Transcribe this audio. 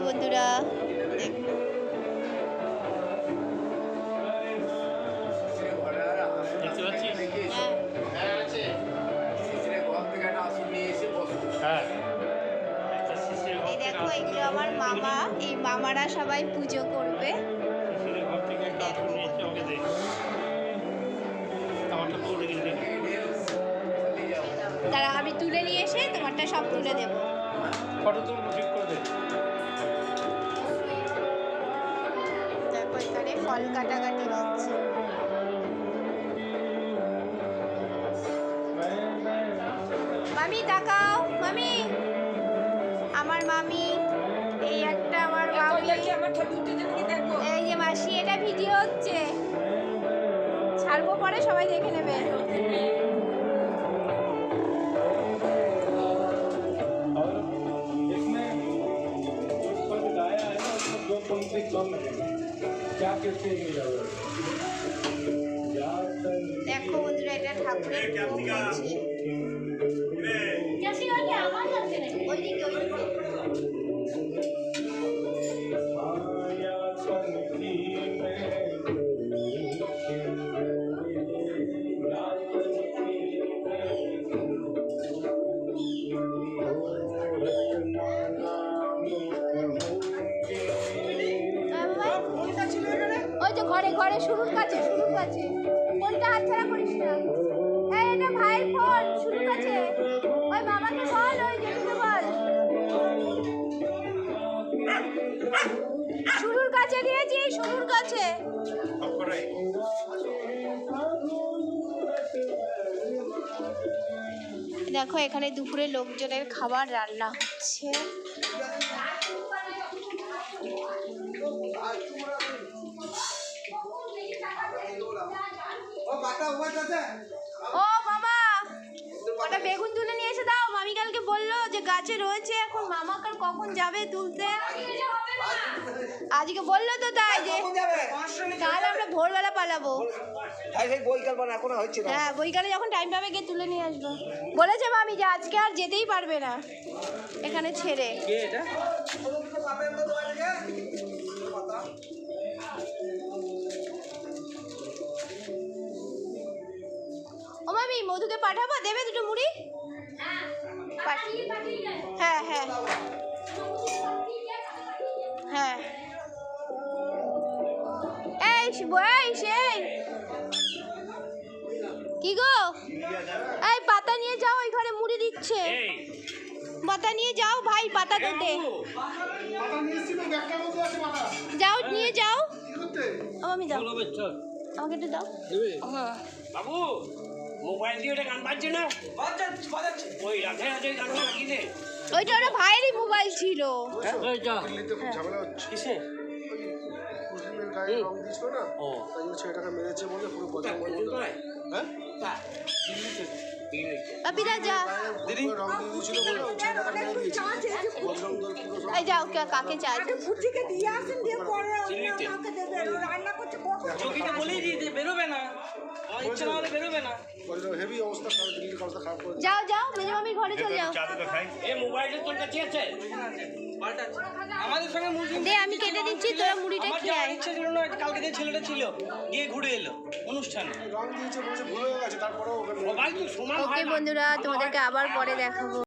বন্ধুরা, দেখো এগুলো আমার মামা, এই মামারা সবাই পুজো করবে। তারা আমি তুলে নিয়ে এসে তোমারটা সব তুলে দেবো। দেখো এখানে ফল কাটাকাটি হচ্ছে। মামি তাকাও, মামি, আমার মামি, এই একটা আমার মামি, এই যে মাসি, এটা ভিডিও হচ্ছে, ছাড়বো পরে সবাই দেখে নেবে। দেখো বন্ধুরা, এটা ঠাকুরের ভোগ করছি। ওইদিকে ওই যে ঘরে ঘরে শুরুর কাছে, শুরুর কাছে ফোনটা হাতছাড়া করিস না। এই এটা ভাইয়ের ফোন, শুরুর কাছে। ওই মামাকে বল, ওই জেঠুকে বল, শুরুর কাছে দিয়েছি, শুরুর কাছে। দেখো এখানে দুপুরে লোকজনের খাবার রান্না হচ্ছে। ও বাবা, ওটা বেগুন তুলে নিয়ে এসে দাও। মামি কালকে বললো যে গাছে রয়েছে, এখন মামা কাল কখন যাবে তুলতে? আজকে বললো তো, তাই যে কাল আমরা ভোরবেলা পালাবো। হ্যাঁ, বৈকালে যখন টাইম পাবে গিয়ে তুলে নিয়ে আসবো। বলেছে মামি যে আজকে আর যেতেই পারবে না এখানে ছেড়ে। ও মামি, মধুকে পাঠাবো, দেবে দুটো মুড়ি? হ্যাঁ হ্যাঁ হ্যাঁ। এই সেই কি গো, এই পাতা নিয়ে যাও, ওই ঘরে মুড়ি দিচ্ছে। পাতা নিয়ে যাও ভাই, পাতা তোতে যাও, নিয়ে যাও। আমি দাও, আমাকে একটু দাও। হ্যাঁ বাবু, মোবাইল দিয়ে ওটা গান বাজছে না? ওই রাধে রাধে গানটা রাখি দে। ওইটা ওরা ভাইয়েরই মোবাইল ছিল। কিসে? পাপিরা যা, এই যাও, কাকে চাই বেরোবে না, যাও যাও, মেজে মামির ঘরে চলে যাও। এই মোবাইলটা তোর কাছে আছে? আমাদের সঙ্গে দে, আমি কেটে দিচ্ছি, তোরা মুড়িটা খেয়ে আয়। ইচ্ছা ছিল না, কালকে যে ছেলেটা ছিল গিয়ে ঘুরে এলো অনুষ্ঠানে। ওকে বন্ধুরা, তোমাদেরকে আবার পরে দেখাবো।